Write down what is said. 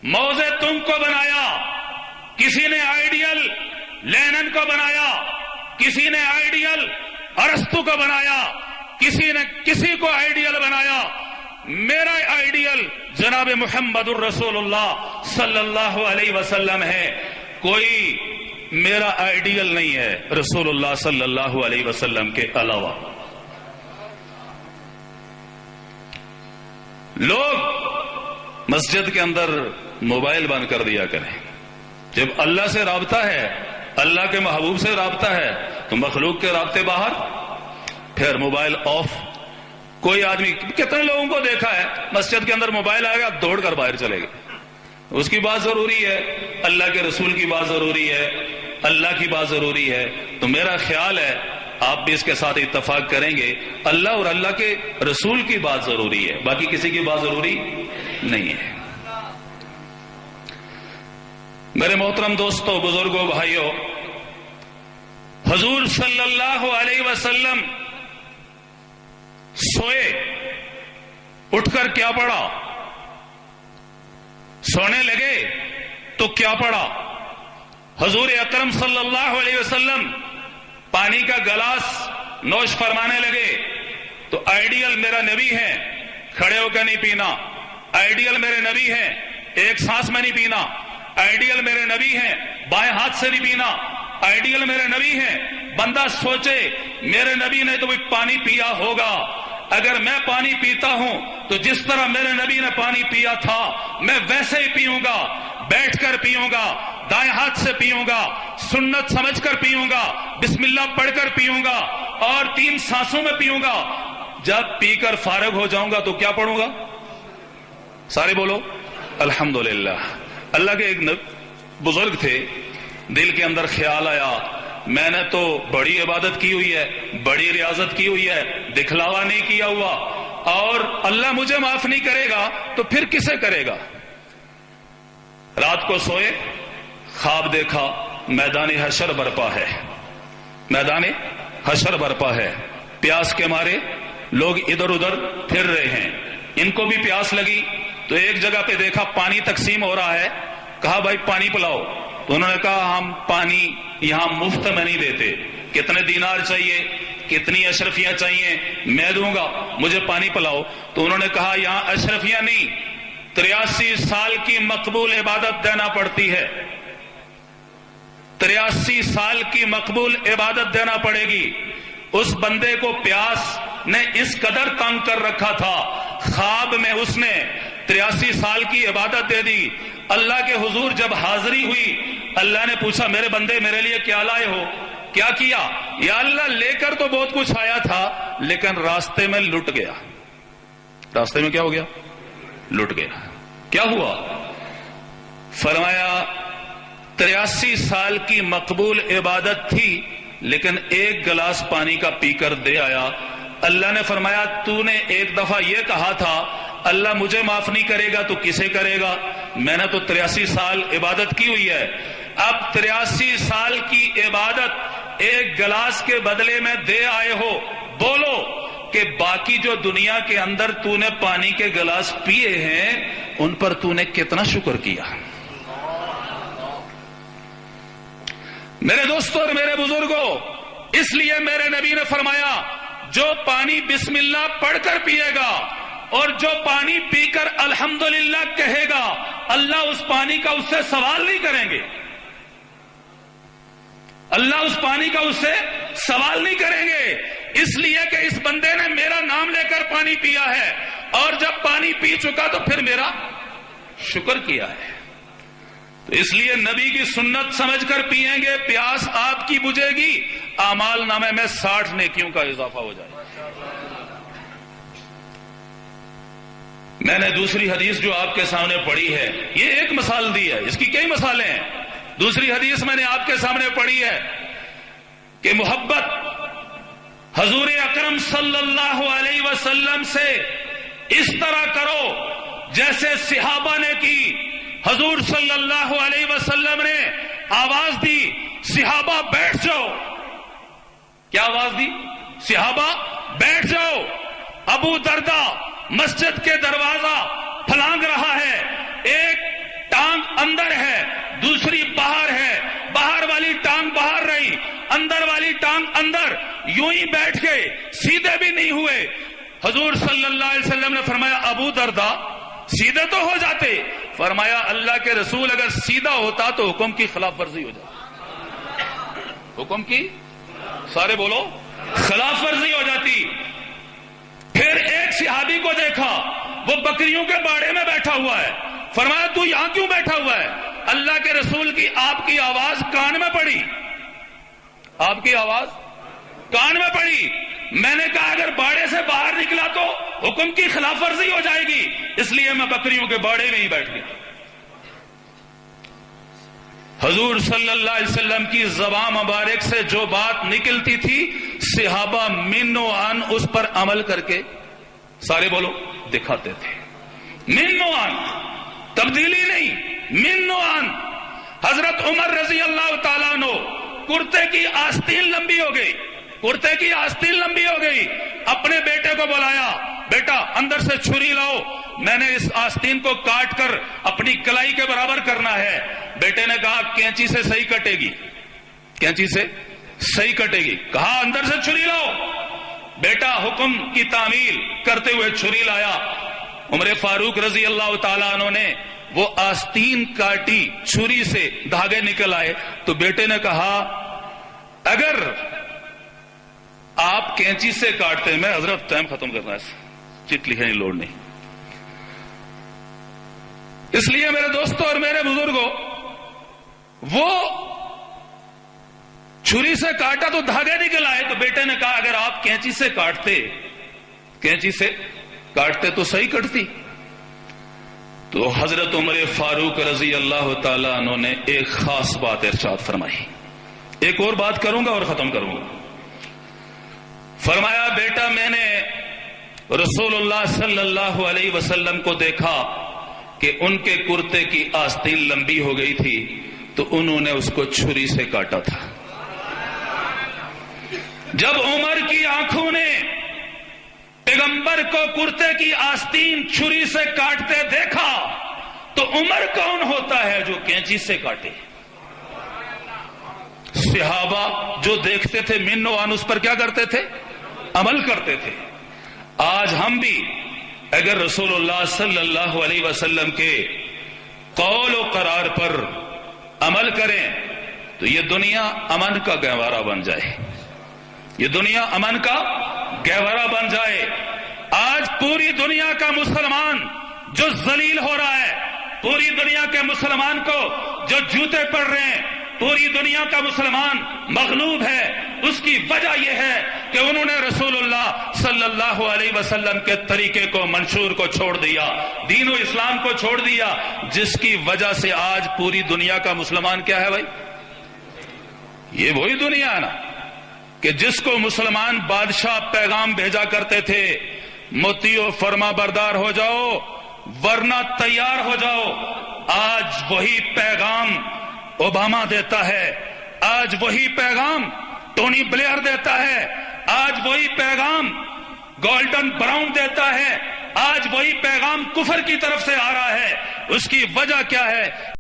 موزے تنگ کو بنایا، کسی نے آئیڈیل لینن کو بنایا، کسی نے آئیڈیل ارسطو کو بنایا، کسی نے کسی کو آئیڈیل بنایا۔ میرا آئیڈیل جناب محمد الرسول اللہ صلی اللہ علیہ وسلم ہے، کوئی میرا آئیڈیل نہیں ہے رسول اللہ صلی اللہ علیہ وسلم کے علاوہ۔ لوگ مسجد کے اندر موبائل بند کر دیا کریں، جب اللہ سے رابطہ ہے، اللہ کے محبوب سے رابطہ ہے، تو مخلوق کے رابطے باہر، پھر موبائل آف۔ کوئی آدمی، کتنے لوگوں کو دیکھا ہے مسجد کے اندر موبائل آئے گا دوڑ کر باہر چلے گا۔ اس کی بات ضروری ہے، اللہ کے رسول کی بات ضروری ہے، اللہ کی بات ضروری ہے۔ تو میرا خیال ہے آپ بھی اس کے ساتھ اتفاق کریں گے، اللہ اور اللہ کے رسول کی بات ضروری ہے، باقی کسی کی بات ضروری نہیں ہے۔ میرے محترم دوستوں، بزرگوں، بھائیوں، حضور صلی اللہ علیہ وسلم سوئے، اٹھ کر کیا پڑھا؟ سونے لگے تو کیا پڑھا؟ حضور اکرم صلی اللہ علیہ وسلم پانی کا گلاس نوش فرمانے لگے تو آئیڈیل میرا نبی ہے، کھڑے ہو کر نہیں پینا، آئیڈیل میرے نبی ہے، ایک سانس میں نہیں پینا، آئیڈیل میرے نبی ہے، بائیں ہاتھ سے نہیں پینا، آئیڈیل میرے نبی ہے۔ بندہ سوچے میرے نبی نے تو بھی پانی پیا ہوگا، اگر میں پانی پیتا ہوں تو جس طرح میرے نبی نے پانی پیا تھا میں ویسے ہی پیوں گا، بیٹھ کر پیوں گا، دائیں ہاتھ سے پیوں گا، سنت سمجھ کر پیوں گا، بسم اللہ پڑھ کر پیوں گا، اور 3 سانسوں میں پیوں گا۔ جب پی کر فارغ ہو جاؤں گا تو کیا پڑھوں گا؟ سارے بولو الحمدللہ۔ اللہ کے ایک بزرگ تھے، دل کے اندر خیال آیا میں نے تو بڑی عبادت کی ہوئی ہے، بڑی ریاضت کی ہوئی ہے، دکھلاوا نہیں کیا ہوا، اور اللہ مجھے معاف نہیں کرے گا تو پھر کسے کرے گا؟ رات کو سوئے، خواب دیکھا میدان حشر برپا ہے، میدان حشر برپا ہے، پیاس کے مارے لوگ ادھر ادھر پھر رہے ہیں، ان کو بھی پیاس لگی تو ایک جگہ پہ دیکھا پانی تقسیم ہو رہا ہے، کہا بھائی پانی پلاؤ، تو انہوں نے کہا ہم پانی یہاں مفت میں نہیں دیتے، کتنے دینار چاہیے، کتنی اشرفیاں چاہیے، میں دوں گا، مجھے پانی پلاؤ۔ تو انہوں نے کہا یہاں اشرفیاں نہیں، 83 سال کی مقبول عبادت دینا پڑتی ہے، 83 سال کی مقبول عبادت دینا پڑے گی۔ اس بندے کو پیاس نے اس قدر تنگ کر رکھا تھا، خواب میں اس نے 83 سال کی عبادت دے دی۔ اللہ کے حضور جب حاضری ہوئی، اللہ نے پوچھا میرے بندے میرے لیے کیا لائے ہو؟ کیا کیا؟ یا اللہ لے کر تو بہت کچھ آیا تھا لیکن راستے میں لٹ گیا۔ راستے میں کیا ہو گیا؟ لٹ گیا۔ کیا ہوا؟ فرمایا 83 سال کی مقبول عبادت تھی لیکن ایک گلاس پانی کا پی کر دے آیا۔ اللہ نے فرمایا تو نے ایک دفعہ یہ کہا تھا اللہ مجھے معاف نہیں کرے گا تو کسے کرے گا؟ میں نے تو 83 سال عبادت کی ہوئی ہے، اب 83 سال کی عبادت ایک گلاس کے بدلے میں دے آئے ہو، بولو کہ باقی جو دنیا کے اندر تو نے پانی کے گلاس پیے ہیں ان پر تو نے کتنا شکر کیا؟ میرے دوستوں اور میرے بزرگوں، اس لیے میرے نبی نے فرمایا جو پانی بسم اللہ پڑھ کر پیے گا اور جو پانی پی کر الحمدللہ کہے گا، اللہ اس پانی کا اس سے سوال نہیں کریں گے، اللہ اس پانی کا اس سے سوال نہیں کریں گے، اس لیے کہ اس بندے نے میرا نام لے کر پانی پیا ہے اور جب پانی پی چکا تو پھر میرا شکر کیا ہے۔ تو اس لیے نبی کی سنت سمجھ کر پیئیں گے، پیاس آپ کی بجھے گی، اعمال نامے میں 60 نیکیوں کا اضافہ ہو جائے گا۔ میں نے دوسری حدیث جو آپ کے سامنے پڑھی ہے، یہ ایک مثال دی ہے، اس کی کئی مثالیں ہیں۔ دوسری حدیث میں نے آپ کے سامنے پڑھی ہے کہ محبت حضور اکرم صلی اللہ علیہ وسلم سے اس طرح کرو جیسے صحابہ نے کی۔ حضور صلی اللہ علیہ وسلم نے آواز دی صحابہ بیٹھ جاؤ۔ کیا آواز دی؟ صحابہ بیٹھ جاؤ۔ ابو دردہ مسجد کے دروازہ پھلانگ رہا ہے، ایک اندر ہے، دوسری باہر ہے، باہر والی ٹانگ باہر رہی، اندر والی ٹانگ اندر، یوں ہی بیٹھ گئے، سیدھے بھی نہیں ہوئے۔ حضور صلی اللہ علیہ وسلم نے فرمایا ابو دردا سیدھے تو ہو جاتے، فرمایا اللہ کے رسول اگر سیدھا ہوتا تو حکم کی خلاف ورزی ہو جاتی، حکم کی سارے بولو خلاف ورزی ہو جاتی۔ پھر ایک صحابی کو دیکھا وہ بکریوں کے باڑے میں بیٹھا ہوا ہے، فرمایا تو یہاں کیوں بیٹھا ہوا ہے؟ اللہ کے رسول کی آپ کی آواز کان میں پڑی، آپ کی آواز کان میں پڑی، میں نے کہا اگر باڑے سے باہر نکلا تو حکم کی خلاف ورزی ہو جائے گی، اس لیے میں بکریوں کے باڑے میں ہی بیٹھ گیا۔ حضور صلی اللہ علیہ وسلم کی زبان مبارک سے جو بات نکلتی تھی صحابہ من و عن اس پر عمل کر کے سارے بولو دکھاتے تھے، من و عن، تبدیلی نہیں، من و عن۔ حضرت عمر رضی اللہ تعالیٰ عنہ کرتے کی آستین لمبی ہو گئی، کرتے کی آستین لمبی ہو گئی، اپنے بیٹے کو بلایا، بیٹا اندر سے چھری لاؤ، میں نے اس آستین کو کاٹ کر اپنی کلائی کے برابر کرنا ہے۔ بیٹے نے کہا کینچی سے صحیح کٹے گی، کینچی سے صحیح کٹے گی، کہا اندر سے چھری لاؤ، بیٹا حکم کی تعمیل کرتے ہوئے چھری لایا۔ عمر فاروق رضی اللہ تعالیٰ عنہ نے وہ آستین کاٹی، چھری سے دھاگے نکل آئے، تو بیٹے نے کہا اگر آپ کینچی سے کاٹتے، میں حضرت ٹائم ختم کرنا ہے، چٹ لکھنے کی لوڑ نہیں، اس لیے میرے دوستوں اور میرے بزرگوں وہ چھری سے کاٹا تو دھاگے نکل آئے، تو بیٹے نے کہا اگر آپ کینچی سے کاٹتے، کینچی سے کاٹتے تو صحیح کٹتی۔ تو حضرت عمر فاروق رضی اللہ تعالی عنہ نے ایک خاص بات ارشاد فرمائی، ایک اور بات کروں گا اور ختم کروں گا۔ فرمایا بیٹا میں نے رسول اللہ صلی اللہ علیہ وسلم کو دیکھا کہ ان کے کرتے کی آستین لمبی ہو گئی تھی تو انہوں نے اس کو چھری سے کاٹا تھا۔ جب عمر کی آنکھوں نے پیغمبر کو کرتے کی آستین چھری سے کاٹتے دیکھا تو عمر کون ہوتا ہے جو کینچی سے کاٹے؟ صحابہ جو دیکھتے تھے من و عن اس پر کیا کرتے تھے؟ عمل کرتے تھے۔ آج ہم بھی اگر رسول اللہ صلی اللہ علیہ وسلم کے قول و قرار پر عمل کریں تو یہ دنیا امن کا گہوارہ بن جائے، یہ دنیا امن کا گہوارہ بن جائے۔ آج پوری دنیا کا مسلمان جو ذلیل ہو رہا ہے، پوری دنیا کے مسلمان کو جو جوتے پڑ رہے ہیں، پوری دنیا کا مسلمان مغلوب ہے، اس کی وجہ یہ ہے کہ انہوں نے رسول اللہ صلی اللہ علیہ وسلم کے طریقے کو، منشور کو چھوڑ دیا، دین و اسلام کو چھوڑ دیا، جس کی وجہ سے آج پوری دنیا کا مسلمان کیا ہے بھائی؟ یہ وہی دنیا ہے نا کہ جس کو مسلمان بادشاہ پیغام بھیجا کرتے تھے، مطیع و فرما بردار ہو جاؤ ورنہ تیار ہو جاؤ، آج وہی پیغام اوباما دیتا ہے، آج وہی پیغام ٹونی بلیئر دیتا ہے، آج وہی پیغام گولڈن براؤن دیتا ہے، آج وہی پیغام کفر کی طرف سے آ رہا ہے۔ اس کی وجہ کیا ہے؟